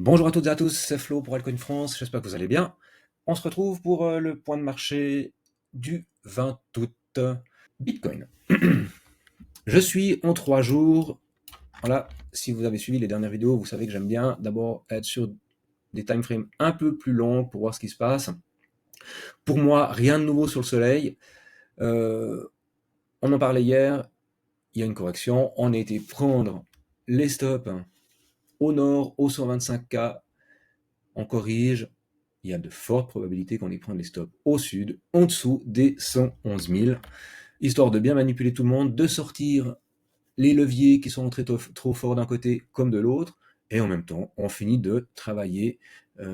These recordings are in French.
Bonjour à toutes et à tous, c'est Flo pour Altcoin France, j'espère que vous allez bien. On se retrouve pour le point de marché du 20 août. Bitcoin. Je suis en 3 jours. Voilà, si vous avez suivi les dernières vidéos, vous savez que j'aime bien d'abord être sur des time frames un peu plus longs pour voir ce qui se passe. Pour moi, rien de nouveau sur le soleil. Euh, on en parlait hier, il y a une correction. On a été prendre les stops au nord, au 125K. On corrige, il y a de fortes probabilités qu'on y prenne les stops au sud, en dessous des 111 000, histoire de bien manipuler tout le monde, de sortir les leviers qui sont trop forts d'un côté comme de l'autre, et en même temps, on finit de travailler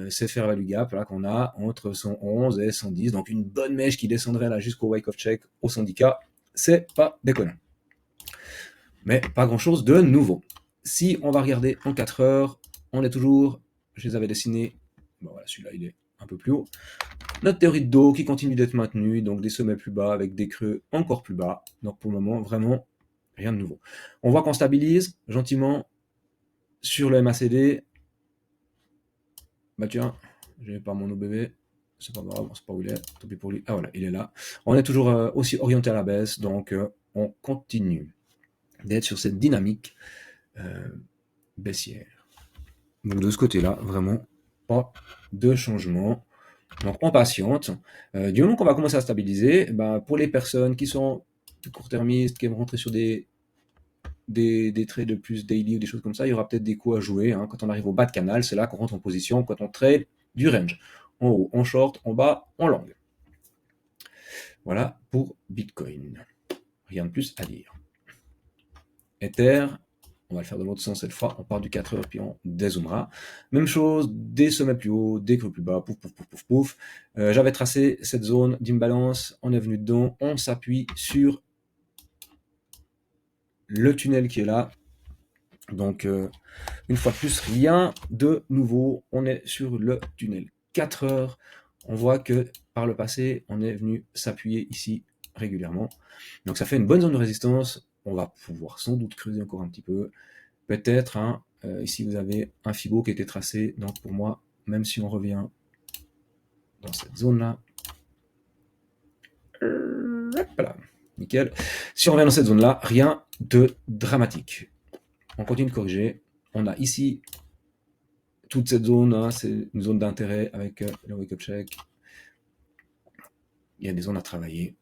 cette fair value gap là qu'on a entre 111 et 110, donc une bonne mèche qui descendrait là jusqu'au wake of check au syndicat, c'est pas déconnant. Mais pas grand chose de nouveau. Si on va regarder en 4 heures, on est toujours, je les avais dessinés, bon voilà, celui-là il est un peu plus haut. Notre théorie de dos qui continue d'être maintenue, donc des sommets plus bas avec des creux encore plus bas. Donc pour le moment, vraiment rien de nouveau. On voit qu'on stabilise gentiment sur le MACD. Bah tiens, j'ai pas mon OBV, c'est pas grave, on sait pas où il est, tant pis pour lui. Ah voilà, il est là. On est toujours aussi orienté à la baisse, donc on continue d'être sur cette dynamique baissière. Donc de ce côté-là, vraiment pas de changement. Donc on patiente. Du moment qu'on va commencer à stabiliser, bah, pour les personnes qui sont plus court-termistes, qui vont rentrer sur des trades de plus daily ou des choses comme ça, il y aura peut-être des coups à jouer. Hein. Quand on arrive au bas de canal, c'est là qu'on rentre en position, quand on trade du range. En haut, en short, en bas, en long. Voilà pour Bitcoin. Rien de plus à dire. Ether, on va le faire de l'autre sens cette fois, on part du 4 heures puis on dézoomera. Même chose, des sommets plus hauts, des creux plus bas, pouf, pouf, pouf, pouf, pouf. J'avais tracé cette zone d'imbalance, on est venu dedans, on s'appuie sur le tunnel qui est là. Donc, une fois de plus, rien de nouveau, on est sur le tunnel 4 heures. On voit que par le passé, on est venu s'appuyer ici régulièrement. Donc ça fait une bonne zone de résistance, on va pouvoir sans doute creuser encore un petit peu. Peut-être, hein, ici vous avez un Fibo qui a été tracé, donc pour moi, même si on revient dans cette zone-là, voilà, nickel. Si on revient dans cette zone-là, rien de dramatique. On continue de corriger. On a ici toute cette zone, hein, c'est une zone d'intérêt avec le wake-up check. Il y a des zones à travailler.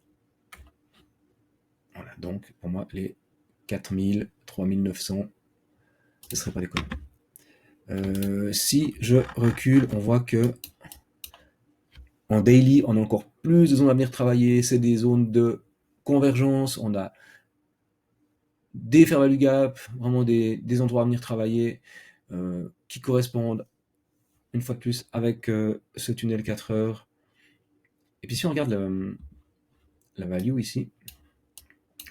Voilà, donc pour moi, les 4000, 3900, ce serait pas déconnant. Si je recule, on voit que en daily, on a encore plus de zones à venir travailler. C'est des zones de convergence. On a des fair value gap, vraiment des endroits à venir travailler qui correspondent une fois de plus avec ce tunnel 4 heures. Et puis si on regarde la value ici,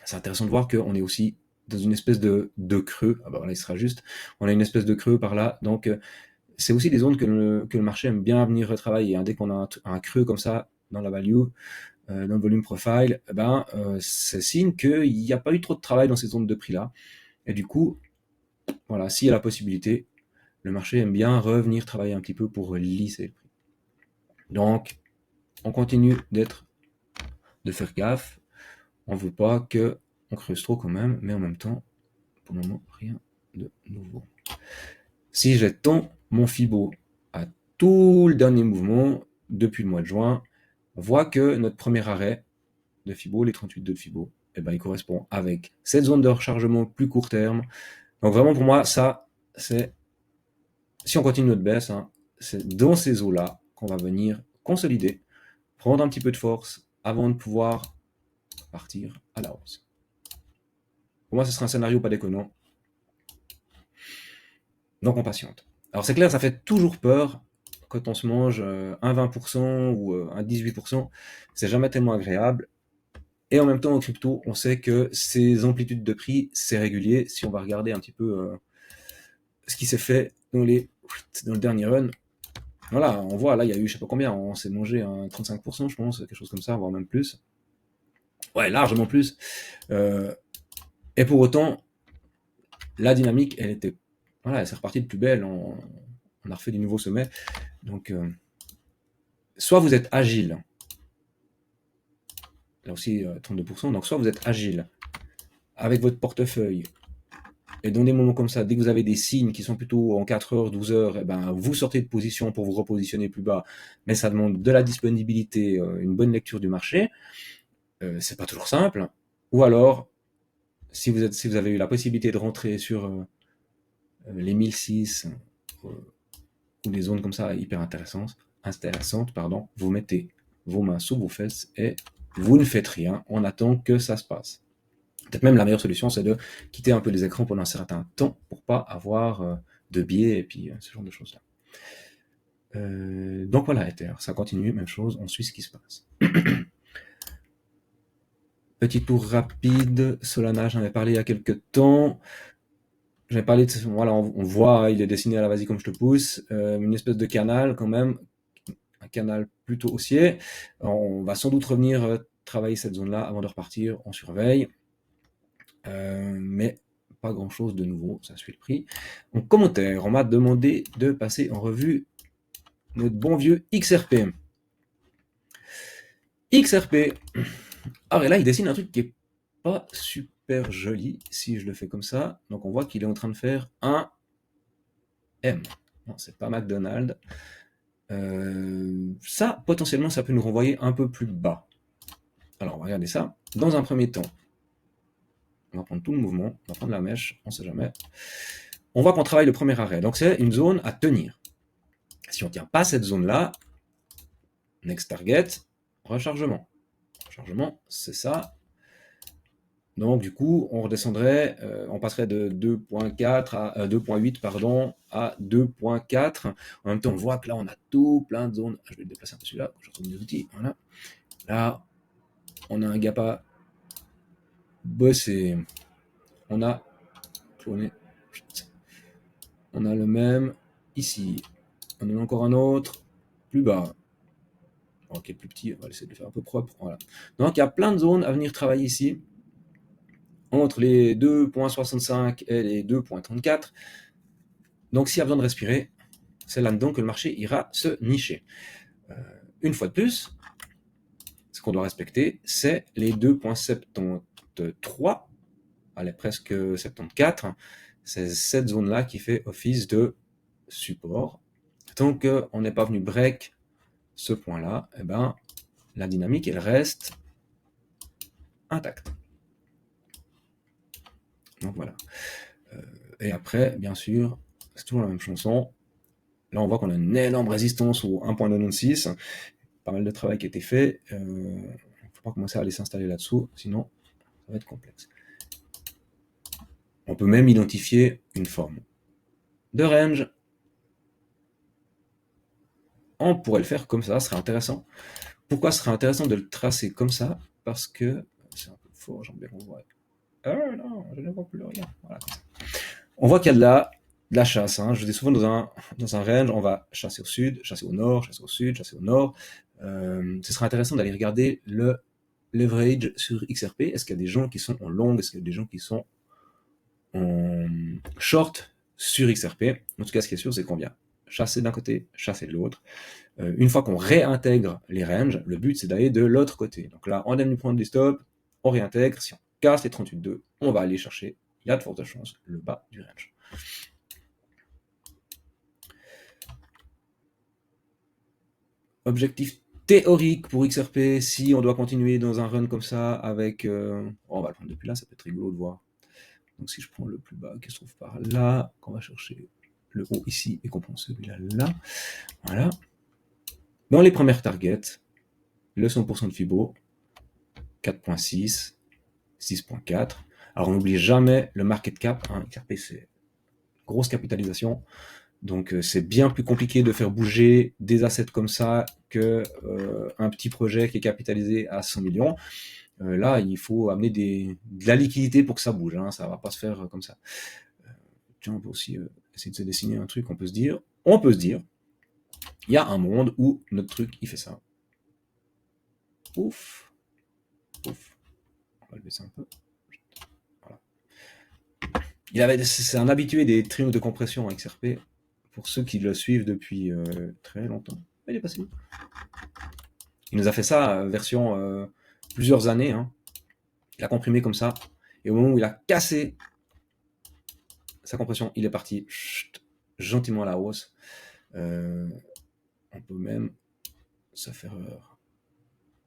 c'est intéressant de voir qu'on est aussi dans une espèce de creux. Ah bah voilà, il sera juste. On a une espèce de creux par là. Donc c'est aussi des zones que le marché aime bien venir retravailler. Hein. Dès qu'on a un creux comme ça dans la value, dans le volume profile, c'est signe qu'il n'y a pas eu trop de travail dans ces zones de prix-là. Et du coup, voilà, s'il y a la possibilité, le marché aime bien revenir travailler un petit peu pour lisser le prix. Donc, on continue de faire gaffe. On ne veut pas qu'on creuse trop quand même, mais en même temps, pour le moment, rien de nouveau. Si j'étends mon Fibo à tout le dernier mouvement depuis le mois de juin, on voit que notre premier arrêt de Fibo, les 38 de Fibo, eh ben, il correspond avec cette zone de rechargement plus court terme. Donc vraiment pour moi, ça, c'est, si on continue notre baisse, hein, c'est dans ces eaux-là qu'on va venir consolider, prendre un petit peu de force avant de pouvoir partir à la hausse. Pour moi, ce sera un scénario pas déconnant. Donc on patiente. Alors c'est clair, ça fait toujours peur quand on se mange un 20% ou un 18%. C'est jamais tellement agréable. Et en même temps, en crypto, on sait que ces amplitudes de prix, c'est régulier. Si on va regarder un petit peu ce qui s'est fait dans le dernier run, voilà, on voit, là, il y a eu, je sais pas combien, on s'est mangé un 35%, je pense, quelque chose comme ça, voire même plus. Ouais, largement plus. Et pour autant, la dynamique, elle était, voilà, elle s'est repartie de plus belle on a refait du nouveau sommet. Donc, soit vous êtes agile, là aussi 32%, donc soit vous êtes agile avec votre portefeuille, et dans des moments comme ça, dès que vous avez des signes qui sont plutôt en 4 heures, 12 heures, eh ben, vous sortez de position pour vous repositionner plus bas, mais ça demande de la disponibilité, une bonne lecture du marché. C'est pas toujours simple. Ou alors, si vous avez eu la possibilité de rentrer sur les 1006 ou des zones comme ça hyper intéressantes, vous mettez vos mains sous vos fesses et vous ne faites rien, on attend que ça se passe. Peut-être même la meilleure solution, c'est de quitter un peu les écrans pendant un certain temps pour pas avoir de biais et puis ce genre de choses-là. Donc voilà, Ether, ça continue, même chose, on suit ce qui se passe. Petit tour rapide, Solana, j'en avais parlé il y a quelques temps. J'avais parlé de, voilà, on voit, il est dessiné à la vas-y comme je te pousse, une espèce de canal quand même, un canal plutôt haussier. On va sans doute revenir travailler cette zone-là avant de repartir, on surveille. Mais pas grand-chose de nouveau, ça suit le prix. En commentaire, on m'a demandé de passer en revue notre bon vieux XRP. XRP. Alors et là, il dessine un truc qui est pas super joli, si je le fais comme ça. Donc on voit qu'il est en train de faire un M. Non, c'est pas McDonald's. Ça, potentiellement, ça peut nous renvoyer un peu plus bas. Alors, on va regarder ça. Dans un premier temps, on va prendre tout le mouvement, on va prendre la mèche, on sait jamais. On voit qu'on travaille le premier arrêt. Donc, c'est une zone à tenir. Si on ne tient pas cette zone-là, next target, rechargement. Rechargement, c'est ça. Donc, du coup, on redescendrait, on passerait de 2.4 à 2.8, pardon, à 2.4. En même temps, on voit que là, on a tout plein de zones. Je vais le déplacer un peu celui-là, je retrouve mes outils. Voilà. Là, on a un gap à bosser. On a cloné. On a le même ici. On en a encore un autre plus bas. Ok, plus petit, on va essayer de le faire un peu propre. Voilà. Donc, il y a plein de zones à venir travailler ici. Entre les 2.65 et les 2.34. Donc, s'il y a besoin de respirer, c'est là-dedans que le marché ira se nicher. Une fois de plus, ce qu'on doit respecter, c'est les 2.73, allez, presque 74. C'est cette zone-là qui fait office de support. Tant qu'on n'est pas venu break ce point-là, eh ben, la dynamique, elle reste intacte. Donc voilà. Et après, bien sûr, c'est toujours la même chanson. Là, on voit qu'on a une énorme résistance au 1.96. Pas mal de travail qui a été fait. Il ne faut pas commencer à aller s'installer là-dessous, sinon ça va être complexe. On peut même identifier une forme de range. On pourrait le faire comme ça, ce serait intéressant. Pourquoi ce serait intéressant de le tracer comme ça? Parce que c'est un peu fort, j'en bien on voit. Non, je ne vois plus rien. Voilà, comme ça. On voit qu'il y a de la chasse. Hein. Je dis souvent dans un range, on va chasser au sud, chasser au nord, chasser au sud, chasser au nord. Ce serait intéressant d'aller regarder le leverage sur XRP. Est-ce qu'il y a des gens qui sont en long? Est-ce qu'il y a des gens qui sont en short sur XRP? En tout cas, ce qui est sûr, c'est qu'on vient chasser d'un côté, chasser de l'autre. Une fois qu'on réintègre les ranges, le but c'est d'aller de l'autre côté. Donc là, on aime lui prendre des stops, on réintègre. Si on casse les 38.2, on va aller chercher, il y a de fortes chances, le bas du range. Objectif théorique pour XRP, si on doit continuer dans un run comme ça avec... on va le prendre depuis là, ça peut être rigolo de voir. Donc si je prends le plus bas qui se trouve par là, qu'on va chercher le haut ici et qu'on prend celui-là là, voilà. Dans les premières targets, le 100% de Fibo, 4.6, 6.4. Alors on n'oublie jamais le market cap, hein, XRP c'est grosse capitalisation, donc c'est bien plus compliqué de faire bouger des assets comme ça que un petit projet qui est capitalisé à 100 millions. Là, il faut amener de la liquidité pour que ça bouge, hein, ça va pas se faire comme ça. Tiens, on peut aussi essayer de se dessiner un truc, on peut se dire, il y a un monde où notre truc, il fait ça. Ouf, ouf. On va le baisser un peu. Voilà. C'est un habitué des triangles de compression avec XRP. pour ceux qui le suivent depuis très longtemps. Il est passé. Il nous a fait ça, version plusieurs années. Hein. Il a comprimé comme ça. Et au moment où il a cassé sa compression, il est parti gentiment à la hausse. On peut même ça faire...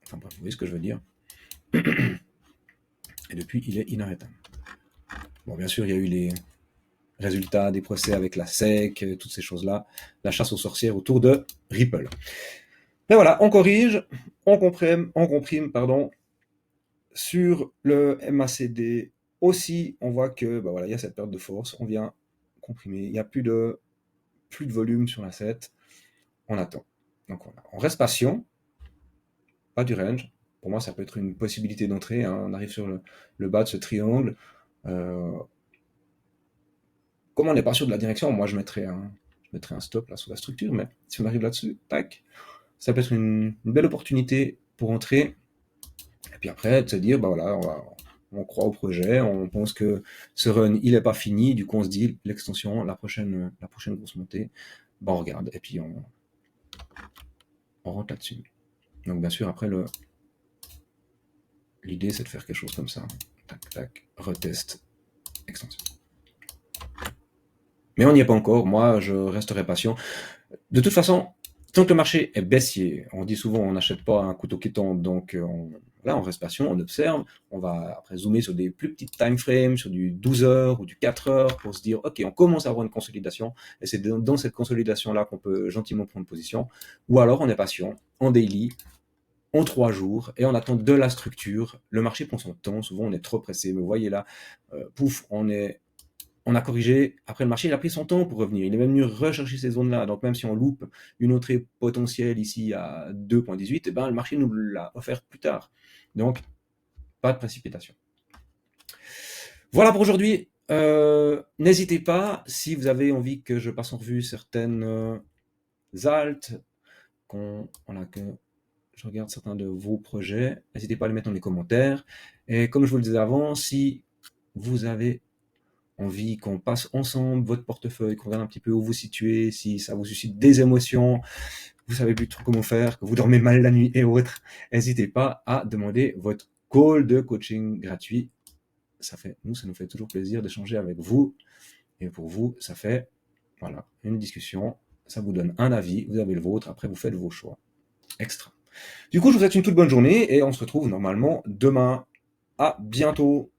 Enfin bref, vous voyez ce que je veux dire. Et depuis, il est inarrêtable. Bon, bien sûr, il y a eu les résultats des procès avec la SEC, toutes ces choses-là, la chasse aux sorcières autour de Ripple. Mais voilà, on corrige, on comprime, pardon. Sur le MACD aussi, on voit que bah voilà, il y a cette perte de force, on vient comprimer, il n'y a plus de volume sur la 7, on attend. Donc voilà, on reste patient, pas du range. Pour moi, ça peut être une possibilité d'entrée. Hein. On arrive sur le bas de ce triangle. Comme on n'est pas sûr de la direction, moi je mettrais un stop là sur la structure, mais si on arrive là-dessus, tac, ça peut être une belle opportunité pour entrer. Et puis après, de se dire, bah voilà, on croit au projet, on pense que ce run, il n'est pas fini, du coup on se dit, l'extension, la prochaine grosse montée, bah on regarde, et puis on rentre là-dessus. Donc bien sûr, après, l'idée c'est de faire quelque chose comme ça. Tac, tac, retest, extension. Mais on n'y est pas encore, moi je resterai patient. De toute façon, tant que le marché est baissier, on dit souvent on n'achète pas un couteau qui tombe, donc on reste patient, on observe, on va après zoomer sur des plus petites time frames, sur du 12 heures ou du 4 heures pour se dire ok, on commence à avoir une consolidation, et c'est dans cette consolidation-là qu'on peut gentiment prendre position, ou alors on est patient, en daily, en 3 jours, et on attend de la structure, le marché prend son temps, souvent on est trop pressé, mais vous voyez là, pouf, on a corrigé, après le marché il a pris son temps pour revenir, il est même venu rechercher ces zones-là, donc même si on loupe une entrée potentielle ici à 2,18, eh ben, le marché nous l'a offert plus tard. Donc, pas de précipitation. Voilà pour aujourd'hui. N'hésitez pas, si vous avez envie que je passe en revue certaines alt, que je regarde certains de vos projets, n'hésitez pas à les mettre dans les commentaires. Et comme je vous le disais avant, si vous avez envie qu'on passe ensemble votre portefeuille, qu'on regarde un petit peu où vous situez, si ça vous suscite des émotions, vous savez plus trop comment faire, que vous dormez mal la nuit et autres, n'hésitez pas à demander votre call de coaching gratuit. Ça nous fait toujours plaisir d'échanger avec vous. Et pour vous, ça fait voilà, une discussion. Ça vous donne un avis, vous avez le vôtre, après vous faites vos choix. Extra. Du coup, je vous souhaite une toute bonne journée et on se retrouve normalement demain. À bientôt.